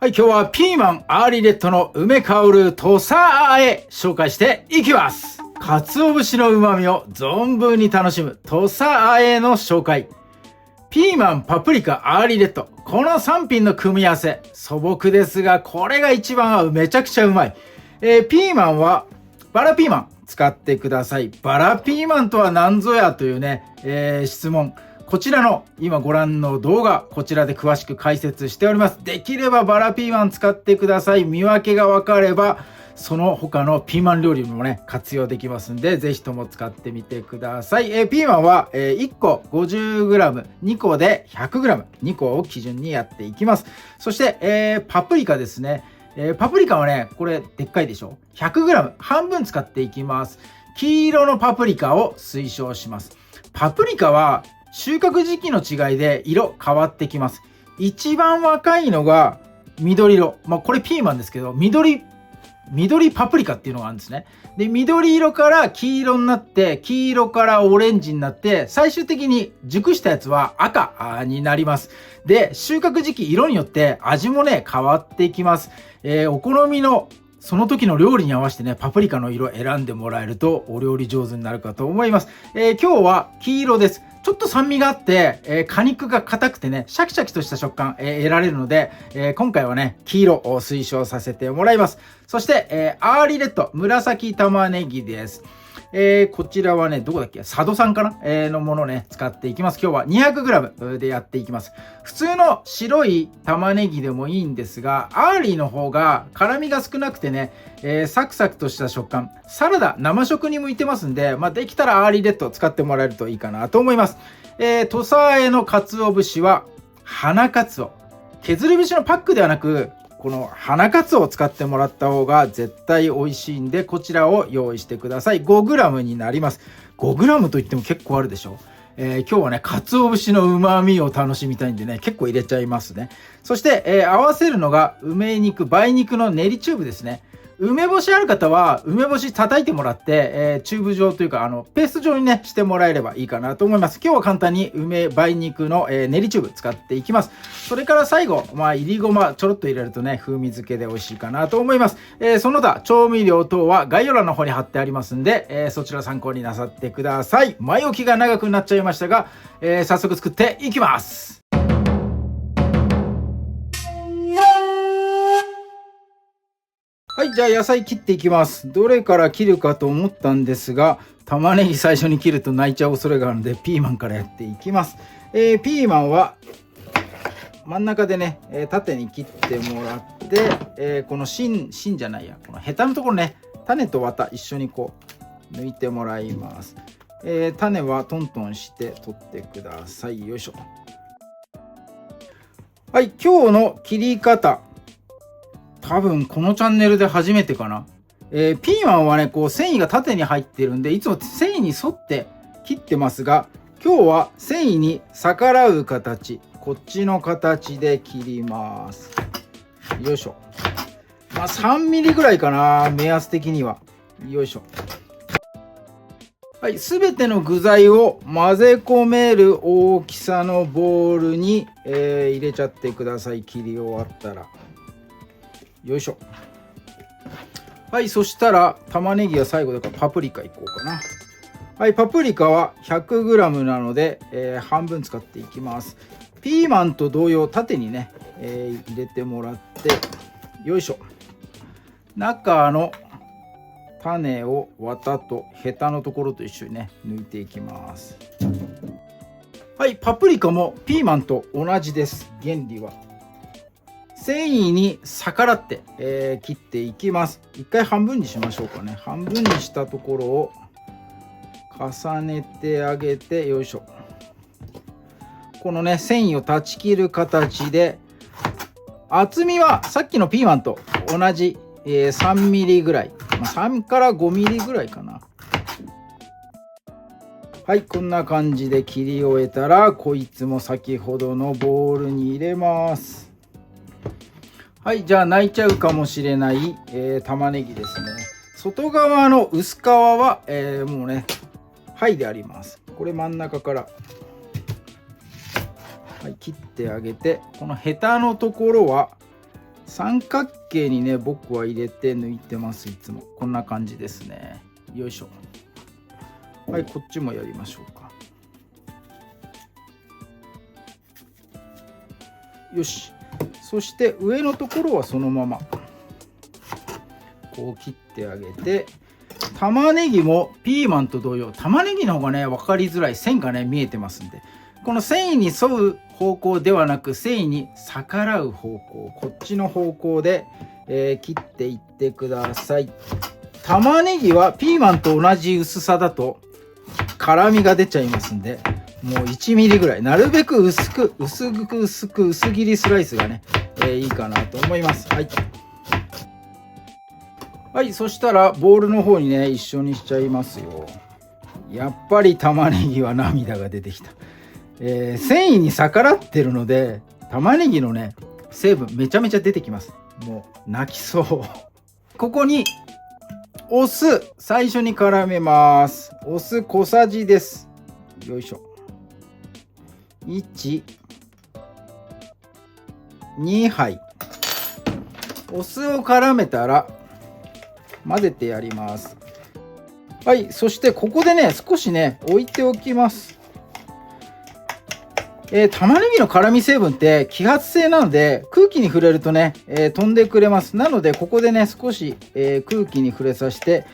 はい、今日はピーマンアーリーレッドの梅香る土佐あえ紹介していきます。鰹節の旨味を存分に楽しむ土佐あえの紹介。ピーマン、パプリカ、アーリーレッド。この3品の組み合わせ。素朴ですが、これが一番めちゃくちゃうまい。ピーマンはバラピーマン使ってください。バラピーマンとは何ぞやというね、質問。こちらの今ご覧の動画、こちらで詳しく解説しております。できればバラピーマン使ってください。見分けが分かれば、その他のピーマン料理もね、活用できますんで、ぜひとも使ってみてください。ピーマンは、1個 50g、2個で 100g、2個を基準にやっていきます。そして、パプリカですね。パプリカはね、これでっかいでしょ。100g、半分使っていきます。黄色のパプリカを推奨します。パプリカは収穫時期の違いで色変わってきます。一番若いのが緑色。これピーマンですけど、緑パプリカっていうのがあるんですね。で、緑色から黄色になって、黄色からオレンジになって、最終的に熟したやつは赤になります。で、収穫時期、色によって味もね、変わってきます。お好みのその時の料理に合わせてね、パプリカの色を選んでもらえるとお料理上手になるかと思います。今日は黄色です。ちょっと酸味があって、果肉が硬くてね、シャキシャキとした食感、得られるので、今回はね、黄色を推奨させてもらいます。そして、アーリーレッド、紫玉ねぎです。こちらはね、どこだっけ？佐渡産かな、のものをね、使っていきます。今日は 200g でやっていきます。普通の白い玉ねぎでもいいんですが、アーリーの方が辛みが少なくてね、サクサクとした食感。サラダ、生食に向いてますんで、できたらアーリーレッドを使ってもらえるといいかなと思います。土佐あえの鰹節は、花鰹。削り節のパックではなく、この花鰹を使ってもらった方が絶対美味しいんで、こちらを用意してください。5g になります。5g といっても結構あるでしょ。今日はね、鰹節の旨味を楽しみたいんでね、結構入れちゃいますね。そして、合わせるのが梅肉、梅肉の練りチューブですね。梅干しある方は梅干し叩いてもらって、チューブ状というかペースト状にねしてもらえればいいかなと思います。今日は簡単に梅肉の、練りチューブ使っていきます。それから最後いりごまちょろっと入れるとね風味付けで美味しいかなと思います。その他調味料等は概要欄の方に貼ってありますんで、そちら参考になさってください。前置きが長くなっちゃいましたが、早速作っていきます。はい、じゃあ野菜切っていきます。どれから切るかと思ったんですが、玉ねぎ最初に切ると泣いちゃう恐れがあるので、ピーマンからやっていきます。ピーマンは真ん中でね、縦に切ってもらって、この芯じゃないや、このヘタのところね、種と綿一緒にこう抜いてもらいます。種はトントンして取ってください。よいしょ。はい、今日の切り方。多分このチャンネルで初めてかな。ピーマンはね、こう繊維が縦に入ってるんで、いつも繊維に沿って切ってますが、今日は繊維に逆らう形、こっちの形で切ります。よいしょ。3ミリぐらいかな、目安的には。よいしょ。はい、すべての具材を混ぜ込める大きさのボウルに、入れちゃってください。切り終わったら。よいしょ。はい、そしたら玉ねぎは最後だからパプリカいこうかな。はい、パプリカは 100g なので、半分使っていきます。ピーマンと同様縦にね、入れてもらって、よいしょ。中の種を綿とヘタのところと一緒にね抜いていきます。はい、パプリカもピーマンと同じです。原理は繊維に逆らって、切っていきます。一回半分にしましょうかね。半分にしたところを重ねてあげて、よいしょ。このね繊維を断ち切る形で、厚みはさっきのピーマンと同じ、3ミリぐらい、3から5ミリぐらいかな。はい、こんな感じで切り終えたら、こいつも先ほどのボウルに入れます。はい、じゃあ泣いちゃうかもしれない、玉ねぎですね。外側の薄皮は、もうね剥いであります。これ真ん中から、はい、切ってあげて、このヘタのところは三角形にね僕は入れて抜いてます。いつもこんな感じですね。よいしょ。はい、こっちもやりましょうか。よし。そして上のところはそのままこう切ってあげて、玉ねぎもピーマンと同様、玉ねぎの方がね分かりづらい、線がね見えてますんで、この繊維に沿う方向ではなく繊維に逆らう方向、こっちの方向で、切っていってください。玉ねぎはピーマンと同じ薄さだと辛みが出ちゃいますんで、もう1ミリぐらい、なるべく薄く薄切りスライスがね、いいかなと思います。はい、はい、そしたらボウルの方にね一緒にしちゃいますよ。やっぱり玉ねぎは涙が出てきた。繊維に逆らってるので玉ねぎのね成分めちゃめちゃ出てきます。もう泣きそうここにお酢最初に絡めます。お酢小さじです。よいしょ。1、2杯。お酢を絡めたら混ぜてやります。はい、そしてここでね少しね置いておきます。玉ねぎの辛み成分って揮発性なので空気に触れるとね、飛んでくれます。なのでここでね少し、空気に触れさせて、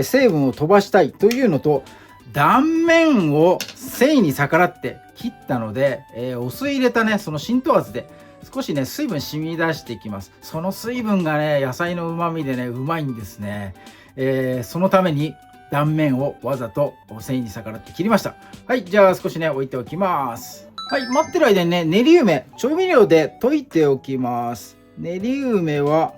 成分を飛ばしたいというのと、断面を繊維に逆らって切ったので、お酢入れたねその浸透圧で少しね水分染み出していきます。その水分がね野菜のうまみでねうまいんですね。そのために断面をわざと繊維に逆らって切りました。はい、じゃあ少しね置いておきます。はい、待ってる間にね練り梅調味料で溶いておきます。練り梅は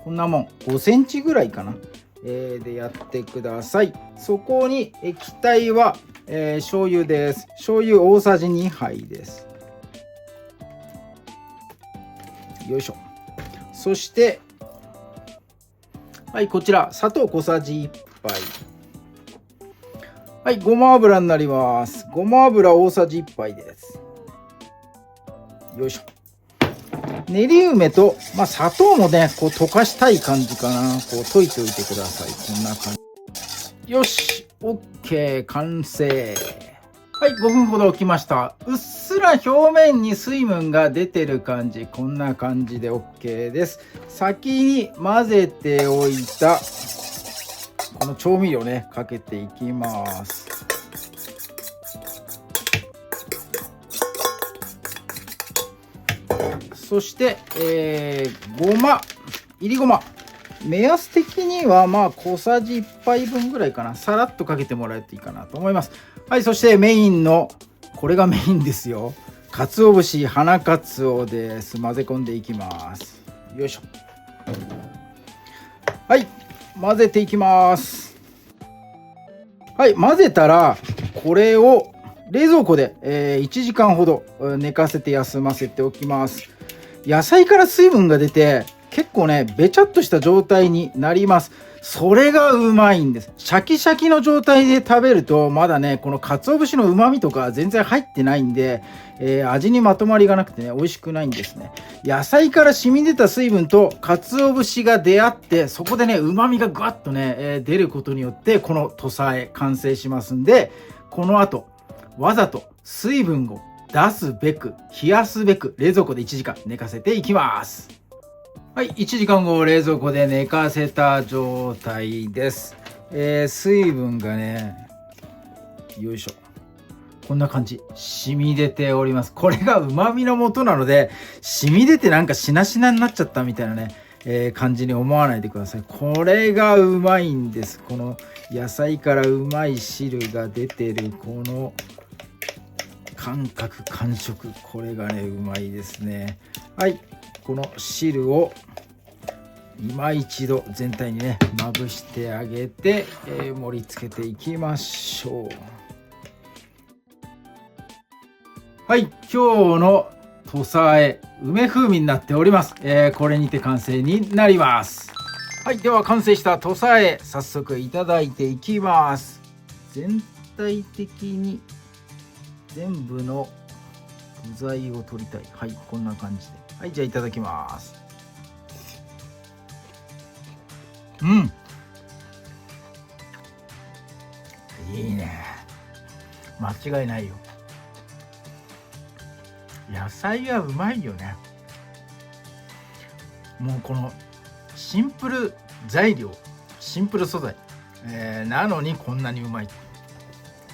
こんなもん5センチぐらいかな、でやってください。そこに液体は、醤油です。醤油大さじ2杯です。よいしょ。そしてはい、こちら砂糖小さじ1杯。はい、ごま油になります。ごま油大さじ1杯です。よいしょ。練り梅と、砂糖もねこう溶かしたい感じかな。こう溶いておいてください。こんな感じ。よし OK 完成。はい、5分ほど置きました。うっすら表面に水分が出てる感じ、こんな感じで OK です。先に混ぜておいたこの調味料ねかけていきます。そして、ごま、いりごま、目安的には小さじ1杯分ぐらいかな。さらっとかけてもらえるといいかなと思います。はい、そしてメインのこれがメインですよ。鰹節、花鰹です。混ぜ込んでいきます。よいしょ。はい、混ぜていきます。はい、混ぜたらこれを冷蔵庫で、1時間ほど寝かせて休ませておきます。野菜から水分が出て結構ねべちゃっとした状態になります。それがうまいんです。シャキシャキの状態で食べるとまだねこの鰹節のうまみとか全然入ってないんで、味にまとまりがなくてね美味しくないんですね。野菜から染み出た水分と鰹節が出会って、そこでねうまみがぐわっとね、出ることによってこの土佐和完成しますんで、この後わざと水分を出すべく冷やすべく冷蔵庫で1時間寝かせていきます。はい、1時間後冷蔵庫で寝かせた状態です。水分がねよいしょこんな感じ染み出ております。これがうまみの元なので、染み出てなんかしなしなになっちゃったみたいなね、感じに思わないでください。これがうまいんです。この野菜からうまい汁が出てるこの感覚感触、これがねうまいですね。はい、この汁を今一度全体にねまぶしてあげて、盛り付けていきましょう。はい、今日の土佐和え梅風味になっております。これにて完成になります。はい、では完成した土佐和え早速いただいていきます。全体的に全部の具材を取りたい。はい、こんな感じで。はい、じゃあいただきます。うん。いいね。間違いないよ。野菜はうまいよね。もうこのシンプル材料、シンプル素材、なのにこんなにうまい。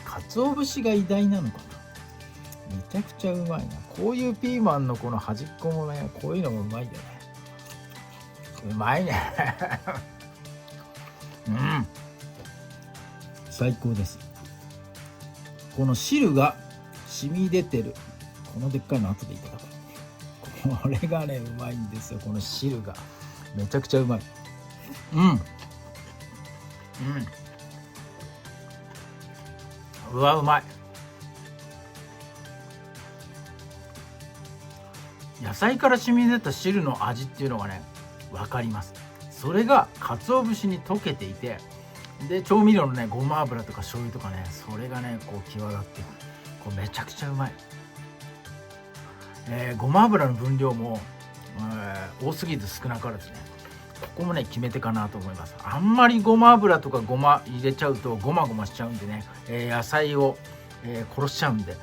鰹節が偉大なのかな。めちゃくちゃうまいな。こういうピーマンのこの端っこもね、こういうのもうまいよね。うまいね。うん。最高です。この汁が染み出てる。このでっかいの後でいただく。これがね、うまいんですよ。この汁が。めちゃくちゃうまい。うん。うわ、うまい。野菜から染み出た汁の味っていうのがね、分かります。それが鰹節に溶けていて、で調味料のね、ごま油とか醤油とかね、それがねこう際立っていく。これめちゃくちゃうまい。ごま油の分量も、多すぎず少なからずね、ここもね決め手かなと思います。あんまりごま油とかごま入れちゃうとごまごましちゃうんでね、野菜を、殺しちゃうんで、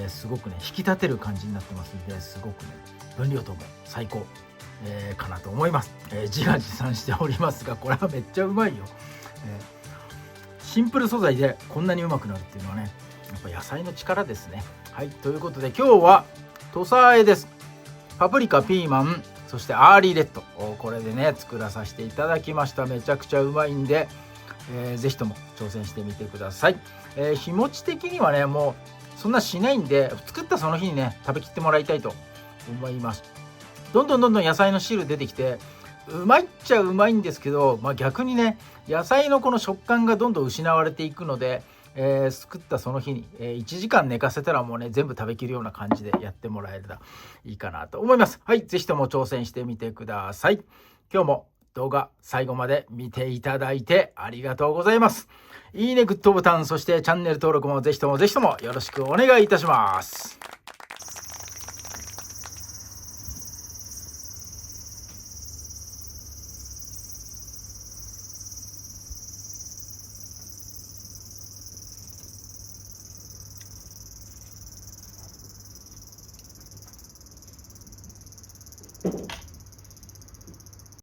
すごくね引き立てる感じになってますんで、すごくね分量とも最高、かなと思います。自画自賛しておりますが、これはめっちゃうまいよ。シンプル素材でこんなにうまくなるっていうのはね、やっぱ野菜の力ですね。はい、ということで今日は土佐和えです。パプリカ、ピーマン、そしてアーリーレッド、これでね作らさせていただきました。めちゃくちゃうまいんで、ぜひとも挑戦してみてください。日持ち的にはねもうそんなしないんで、作ったその日にね食べきってもらいたいと思います。どんどん野菜の汁出てきて、うまいっちゃうまいんですけど、逆にね野菜のこの食感がどんどん失われていくので、作ったその日に、1時間寝かせたらもうね全部食べきるような感じでやってもらえればいいかなと思います。はい、ぜひとも挑戦してみてください。今日も動画最後まで見ていただいてありがとうございます。いいね、グッドボタン、そしてチャンネル登録もぜひともよろしくお願いいたします。